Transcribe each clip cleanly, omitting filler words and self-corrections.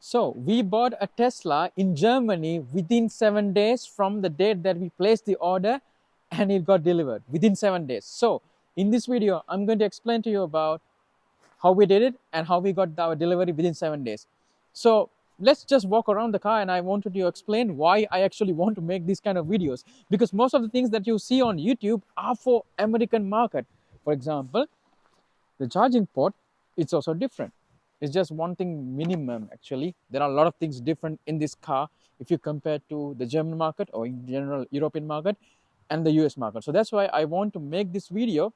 So we bought a Tesla in Germany within 7 days from the date that we placed the order, and it got delivered within 7 days. So in this video, I'm going to explain to you about how we did it and how we got our delivery within 7 days. So let's just walk around the car, and I wanted to explain why I actually want to make these kind of videos, because most of the things that you see on YouTube are for American market. For example, the charging port, it's also different. It's just one thing minimum. Actually, there are a lot of things different in this car if you compare to the German market or in general European market and the US market. So that's why I want to make this video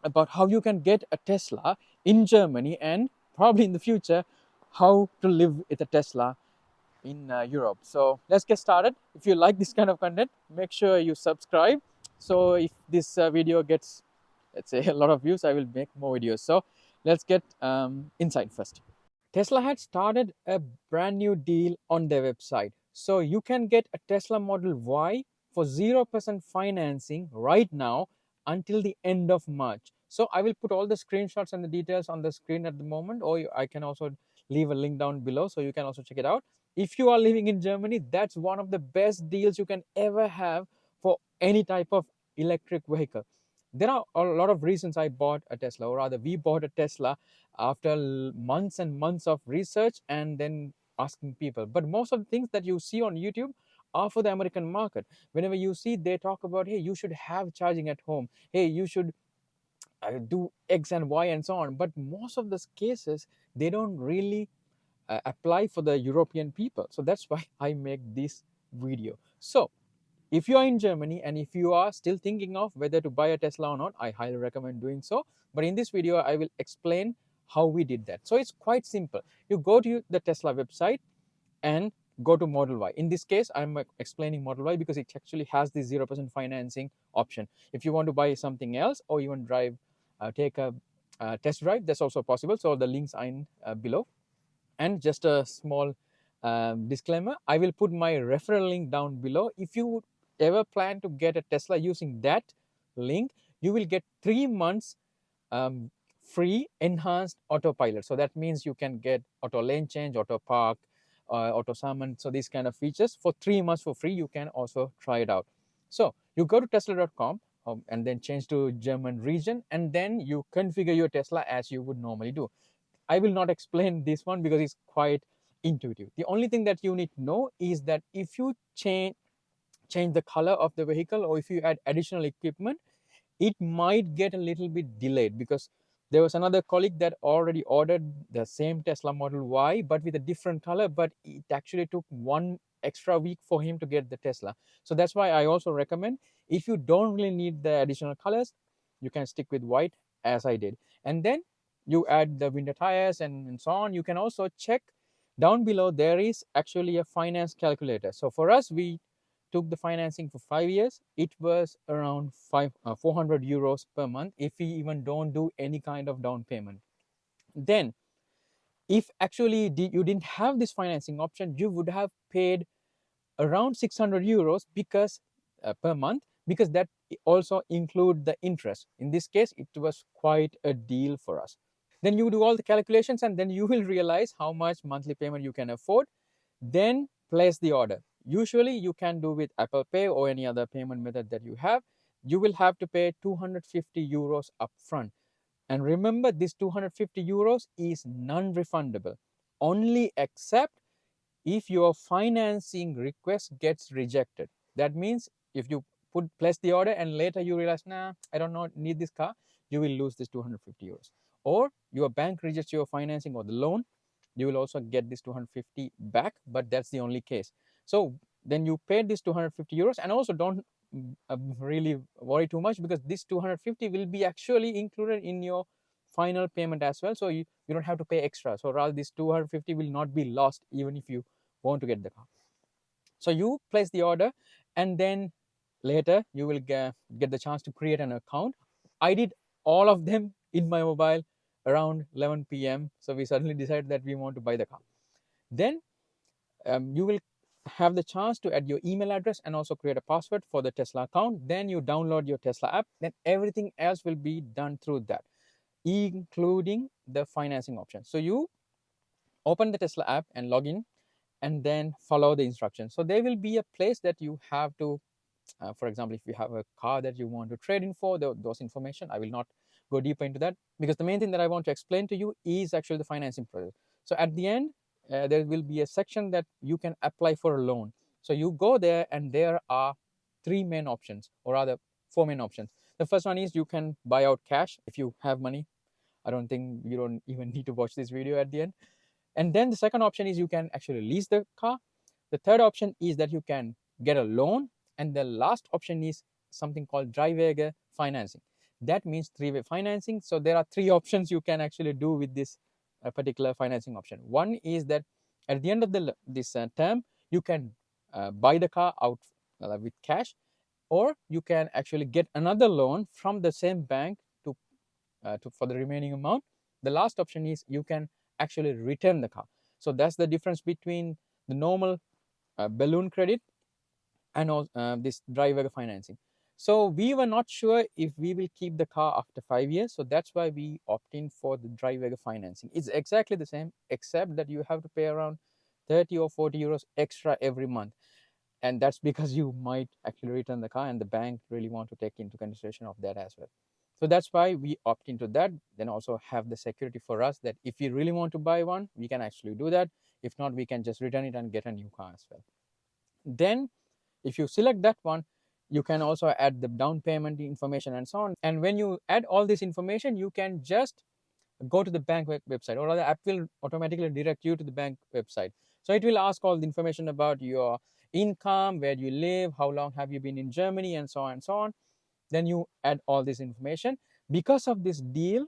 about how you can get a Tesla in Germany, and probably in the future how to live with a Tesla in Europe. So let's get started. If you like this kind of content, make sure you subscribe. So if this video gets, let's say, a lot of views, I will make more videos. So let's get inside first. Tesla had started a brand new deal on their website. So you can get a Tesla Model Y for 0% financing right now until the end of March. So I will put all the screenshots and the details on the screen at the moment, or I can also leave a link down below so you can also check it out. If you are living in Germany, that's one of the best deals you can ever have for any type of electric vehicle. There are a lot of reasons I bought a Tesla, or rather we bought a Tesla after months and months of research and then asking people. But most of the things that you see on YouTube are for the American market. Whenever you see, they talk about, hey, you should have charging at home, hey, you should do X and Y and so on. But most of the cases, they don't really apply for the European people. So that's why I make this video. So if you are in Germany and if you are still thinking of whether to buy a Tesla or not, I highly recommend doing so. But in this video, I will explain how we did that. So it's quite simple. You go to the Tesla website and go to Model Y. In this case, I'm explaining Model Y because it actually has the 0% financing option. If you want to buy something else or even take a test drive, that's also possible. So the links are in below. And just a small disclaimer, I will put my referral link down below. If you would ever plan to get a Tesla using that link, you will get 3 months free enhanced autopilot. So that means you can get auto lane change, auto park, auto summon. So these kind of features for 3 months for free. You can also try it out. So you go to tesla.com and then change to German region, and then you configure your Tesla as you would normally do. I will not explain this one because it's quite intuitive. The only thing that you need to know is that if you change the color of the vehicle, or if you add additional equipment, it might get a little bit delayed, because there was another colleague that already ordered the same Tesla Model Y but with a different color, but it actually took 1 extra week for him to get the Tesla. So that's why I also recommend, if you don't really need the additional colors, you can stick with white as I did. And then you add the winter tires and so on. You can also check down below, there is actually a finance calculator. So for us, we took the financing for 5 years. It was around 400 euros per month if we even don't do any kind of down payment. Then if actually you didn't have this financing option, you would have paid around 600 euros because per month, because that also include the interest. In this case, it was quite a deal for us. Then you do all the calculations, and then you will realize how much monthly payment you can afford. Then place the order. Usually you can do with Apple Pay or any other payment method that you have. You will have to pay 250 euros upfront. And remember, this 250 euros is non-refundable, only except if your financing request gets rejected. That means if you place the order and later you realize, nah, I don't need this car, you will lose this 250 euros. Or your bank rejects your financing or the loan, you will also get this 250 back, but that's the only case. So then you pay this 250 euros, and also don't really worry too much, because this 250 will be actually included in your final payment as well. So you don't have to pay extra. So rather, this 250 will not be lost even if you want to get the car. So you place the order, and then later you will get the chance to create an account. I did all of them in my mobile around 11 p.m. So we suddenly decided that we want to buy the car. Then you will have the chance to add your email address and also create a password for the Tesla account. Then you download your Tesla app. Then everything else will be done through that, including the financing option. So you open the Tesla app and log in, and then follow the instructions. So there will be a place that you have to, for example, if you have a car that you want to trade in for, those information, I will not go deeper into that, because the main thing that I want to explain to you is actually the financing process. So at the end, there will be a section that you can apply for a loan. So you go there, and there are three main options, or rather four main options. The first one is you can buy out cash if you have money. I don't think you don't even need to watch this video at the end. And then the second option is you can actually lease the car. The third option is that you can get a loan. And the last option is something called Dreiwege financing. That means three-way financing. So there are three options you can actually do with this particular financing option. One is that at the end of this term, you can buy the car out with cash, or you can actually get another loan from the same bank for the remaining amount. The last option is you can actually return the car. So that's the difference between the normal balloon credit and this driver financing. So we were not sure if we will keep the car after 5 years. So that's why we opt in for the driver financing. It's exactly the same, except that you have to pay around 30 or 40 euros extra every month. And that's because you might actually return the car, and the bank really want to take into consideration of that as well. So that's why we opt into that. Then also have the security for us that if we really want to buy one, we can actually do that. If not, we can just return it and get a new car as well. Then if you select that one, you can also add the down payment information and so on. And when you add all this information, you can just go to the bank website, or the app will automatically direct you to the bank website. So it will ask all the information about your income, where you live, how long have you been in Germany, and so on and so on. Then you add all this information. Because of this deal,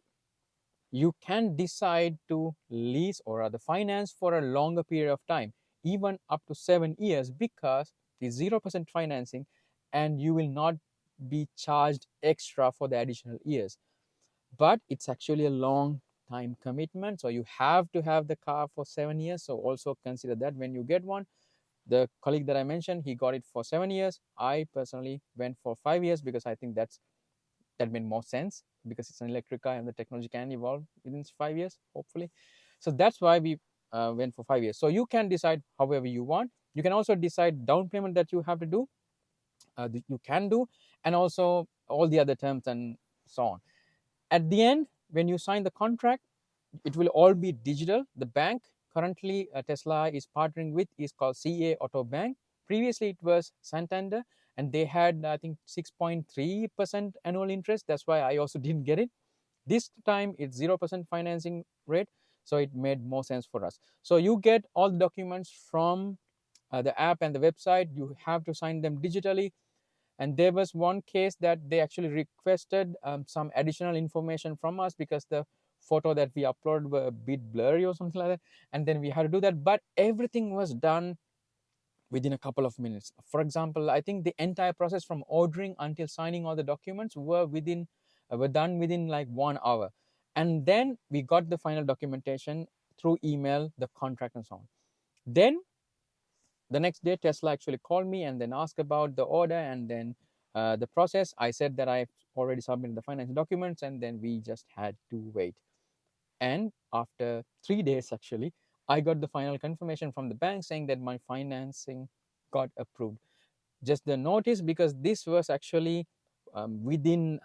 you can decide to lease or rather finance for a longer period of time, even up to 7 years, because it's 0% financing, and you will not be charged extra for the additional years. But it's actually a long time commitment, so you have to have the car for 7 years. So also consider that when you get one. The colleague that I mentioned, he got it for 7 years. I personally went for 5 years because I think that made more sense, because it's an electric car and the technology can evolve within 5 years, hopefully. So that's why we went for 5 years. So you can decide however you want. You can also decide down payment that you have to do, you can do, and also all the other terms and so on. At the end, when you sign the contract, it will all be digital. The bank currently Tesla is partnering with is called CA Auto Bank. Previously, it was Santander, and they had, I think, 6.3% annual interest. That's why I also didn't get it. This time, it's 0% financing rate, so it made more sense for us. So you get all the documents from the app and the website. You have to sign them digitally. And there was one case that they actually requested some additional information from us, because the photo that we uploaded were a bit blurry or something like that. And then we had to do that. But everything was done within a couple of minutes. For example, I think the entire process from ordering until signing all the documents were done within like 1 hour. And then we got the final documentation through email, the contract and so on. Then the next day, Tesla actually called me and then asked about the order and then the process. I said that I already submitted the financial documents, and then we just had to wait. And after 3 days, actually, I got the final confirmation from the bank saying that my financing got approved. Just the notice, because this was actually within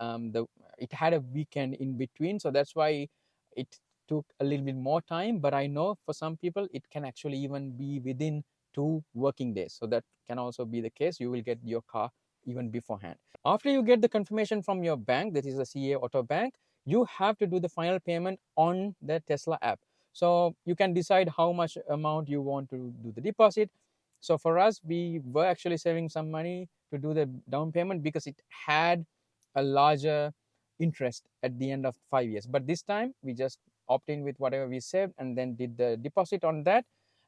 it had a weekend in between, so that's why it took a little bit more time. But I know for some people it can actually even be within 2 working days, so that can also be the case. You will get your car even beforehand. After you get the confirmation from your bank, that is the CA Auto Bank, you have to do the final payment on the Tesla app. So you can decide how much amount you want to do the deposit. So for us, we were actually saving some money to do the down payment, because it had a larger interest at the end of 5 years. But this time we just opt in with whatever we saved and then did the deposit on that.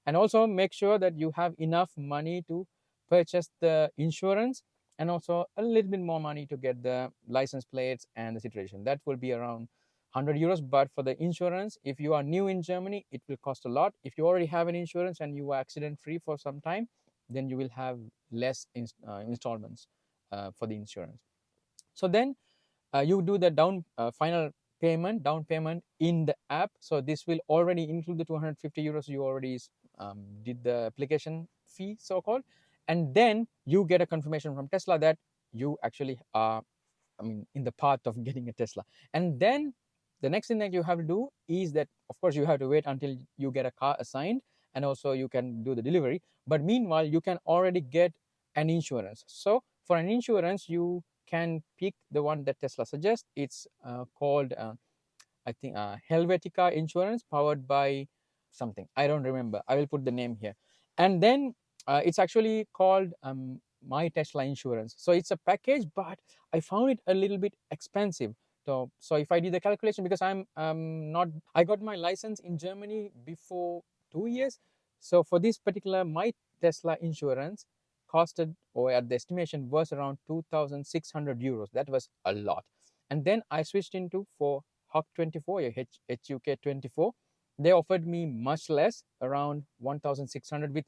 And also make sure that you have enough money to purchase the insurance, and also a little bit more money to get the license plates and the situation. That will be around 100 euros. But for the insurance, if you are new in Germany, it will cost a lot. If you already have an insurance and you are accident free for some time, then you will have less installments for the insurance. So then you do the final payment, down payment in the app. So this will already include the 250 euros you already did the application fee, so called, and then you get a confirmation from Tesla that you actually are, I mean, in the path of getting a Tesla. And then the next thing that you have to do is that, of course, you have to wait until you get a car assigned, and also you can do the delivery. But meanwhile, you can already get an insurance. So for an insurance, you can pick the one that Tesla suggests. It's called, I think, Helvetica Insurance, powered by something. I don't remember. I will put the name here. And then it's actually called My Tesla Insurance. So it's a package, but I found it a little bit expensive. So if I did the calculation, because I'm not, I got my license in Germany before 2 years. So for this particular My Tesla Insurance, costed, or at the estimation was around 2,600 euros. That was a lot. And then I switched into for HUK 24, HUK 24. They offered me much less, around 1,600, with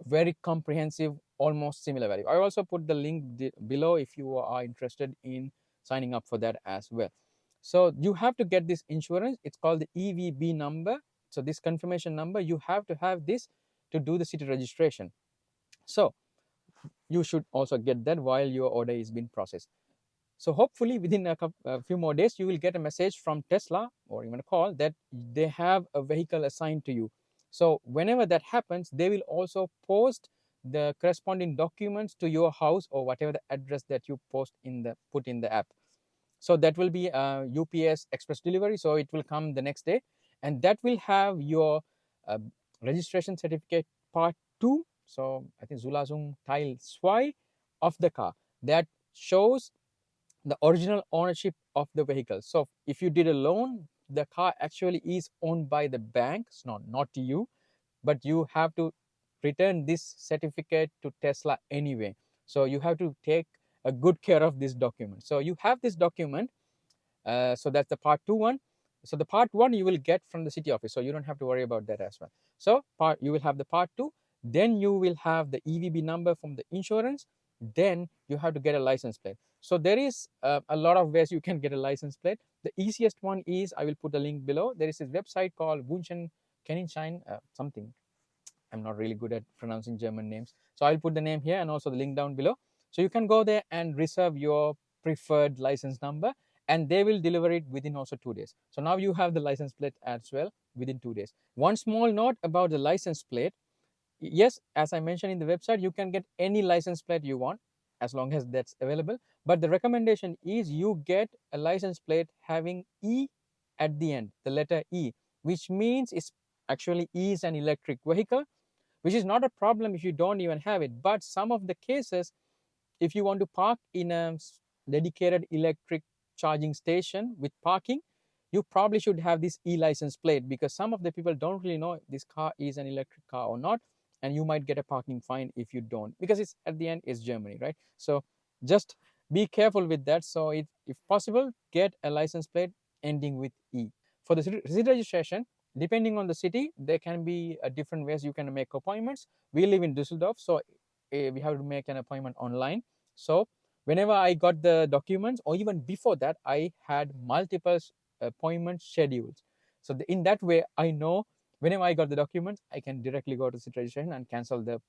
very comprehensive, almost similar value. I also put the link below if you are interested in signing up for that as well. So you have to get this insurance. It's called the EVB number. So this confirmation number, you have to have this to do the city registration. So you should also get that while your order is being processed. So hopefully within a few more days, you will get a message from Tesla or even a call that they have a vehicle assigned to you. So whenever that happens, they will also post the corresponding documents to your house or whatever the address that you put in the app. So that will be a UPS express delivery. So it will come the next day, and that will have your uh, registration certificate part 2. So I think Zulazung Teil 2 of the car that shows the original ownership of the vehicle. So if you did a loan, the car actually is owned by the bank. It's not you, but you have to return this certificate to Tesla anyway. So you have to take a good care of this document. So you have this document. So that's the part 2 one. So the part 1 you will get from the city office, so you don't have to worry about that as well. So you will have the part 2, then you will have the EVB number from the insurance, then you have to get a license plate. So there is a lot of ways you can get a license plate. The easiest one is, I will put a link below. There is a website called Wunschen Kennenschein something. I'm not really good at pronouncing German names. So I'll put the name here and also the link down below. So you can go there and reserve your preferred license number, and they will deliver it within also 2 days. So now you have the license plate as well within 2 days. One small note about the license plate. Yes, as I mentioned in the website, you can get any license plate you want as long as that's available. But the recommendation is you get a license plate having E at the end, the letter E, which means it's actually is an electric vehicle, which is not a problem if you don't even have it. But some of the cases, if you want to park in a dedicated electric charging station with parking, you probably should have this e-license plate, because some of the people don't really know if this car is an electric car or not, and you might get a parking fine if you don't, because it's at the end is Germany, right? So just be careful with that. So if possible, get a license plate ending with E. For the city registration, depending on the city, there can be different ways you can make appointments. We live in Düsseldorf, so we have to make an appointment online. So whenever I got the documents, or even before that, I had multiple appointment schedules. So in that way, I know whenever I got the documents, I can directly go to city registration and cancel the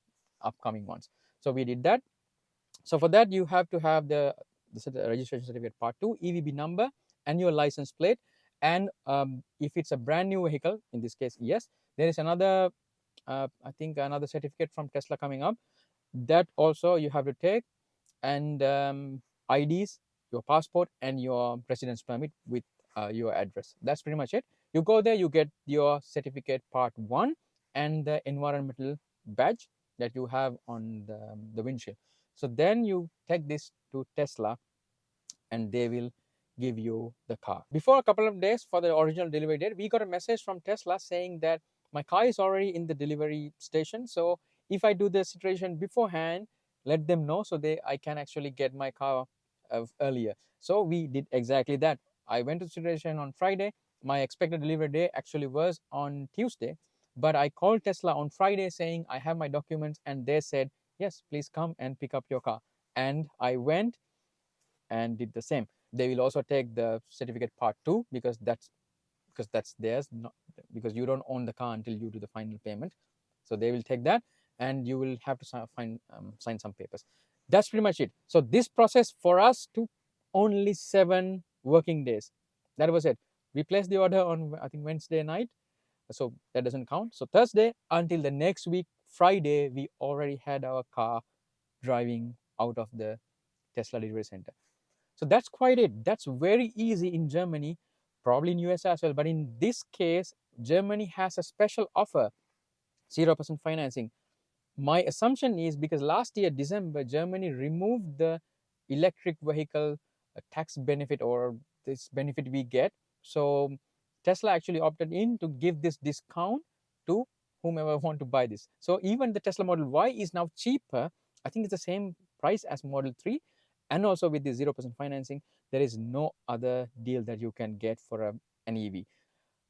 upcoming ones. So we did that. So for that, you have to have the registration certificate part 2, EVB number, and your license plate. And if it's a brand new vehicle, in this case, yes, there is another, I think another certificate from Tesla coming up, that also you have to take, and IDs, your passport, and your residence permit with your address. That's pretty much it. You go there, you get your certificate part 1 and the environmental badge that you have on the windshield. So then you take this to Tesla, and they will give you the car. Before a couple of days for the original delivery date, we got a message from Tesla saying that my car is already in the delivery station. So if I do the situation beforehand, let them know so I can actually get my car earlier. So we did exactly that. I went to the situation on Friday. My expected delivery day actually was on Tuesday, but I called Tesla on Friday saying I have my documents, and they said, yes, please come and pick up your car. And I went and did the same. They will also take the certificate part 2 because that's theirs, not because you don't own the car until you do the final payment. So they will take that, and you will have to sign some papers. That's pretty much it. So this process for us took only 7 working days. That was it. We placed the order on, I think, Wednesday night, so that doesn't count. So Thursday until the next week Friday, we already had our car driving out of the Tesla delivery center. So that's quite it. That's very easy in Germany, probably in US as well. But in this case, Germany has a special offer, 0% financing. My assumption is because last year, December, Germany removed the electric vehicle tax benefit, or this benefit we get. So Tesla actually opted in to give this discount to whomever want to buy this. So even the Tesla Model Y is now cheaper. I think it's the same price as Model 3. And also with the 0% financing, there is no other deal that you can get for an EV.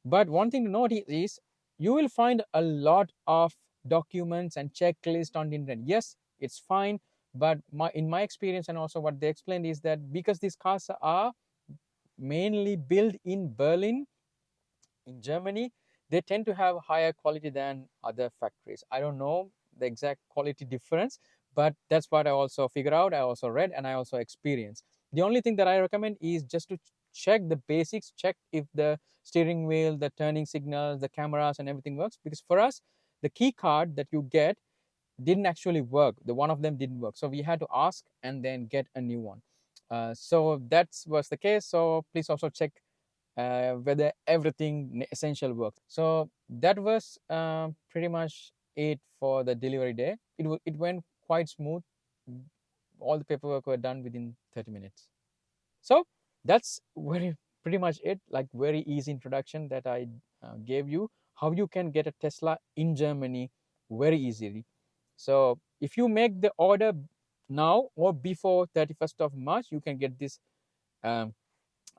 But one thing to note is you will find a lot of documents and checklists on the internet. Yes, it's fine, but in my experience, and also what they explained, is that because these cars are mainly built in Berlin, in Germany, they tend to have higher quality than other factories. I don't know the exact quality difference, but that's what I also figured out. I also read and I also experienced. The only thing that I recommend is just to check the basics, check if the steering wheel, the turning signals, the cameras, and everything works. Because for us, the key card that you get didn't actually work. The one of them didn't work, so we had to ask and then get a new one. So that was the case. So please also check whether everything essential works. So that was pretty much it for the delivery day. It went quite smooth. All the paperwork were done within 30 minutes. So that's pretty much it. Like, very easy introduction that I gave you, how you can get a Tesla in Germany very easily. So if you make the order now or before 31st of March, you can get this um,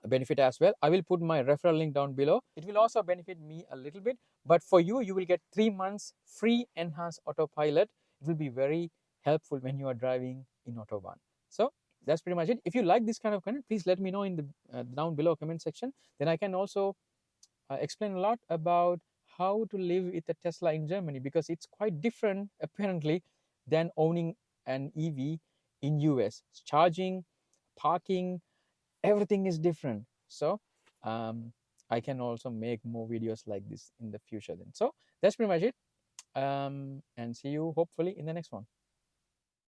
benefit as well. I will put my referral link down below. It will also benefit me a little bit, but for you, you will get 3 months free Enhanced Autopilot. It will be very helpful when you are driving in Autobahn. So that's pretty much it. If you like this kind of content, please let me know in the down below comment section. Then I can also explain a lot about how to live with a Tesla in Germany, because it's quite different apparently than owning an EV in US. Charging, parking, everything is different. So I can also make more videos like this in the future then. So that's pretty much it, and see you hopefully in the next one.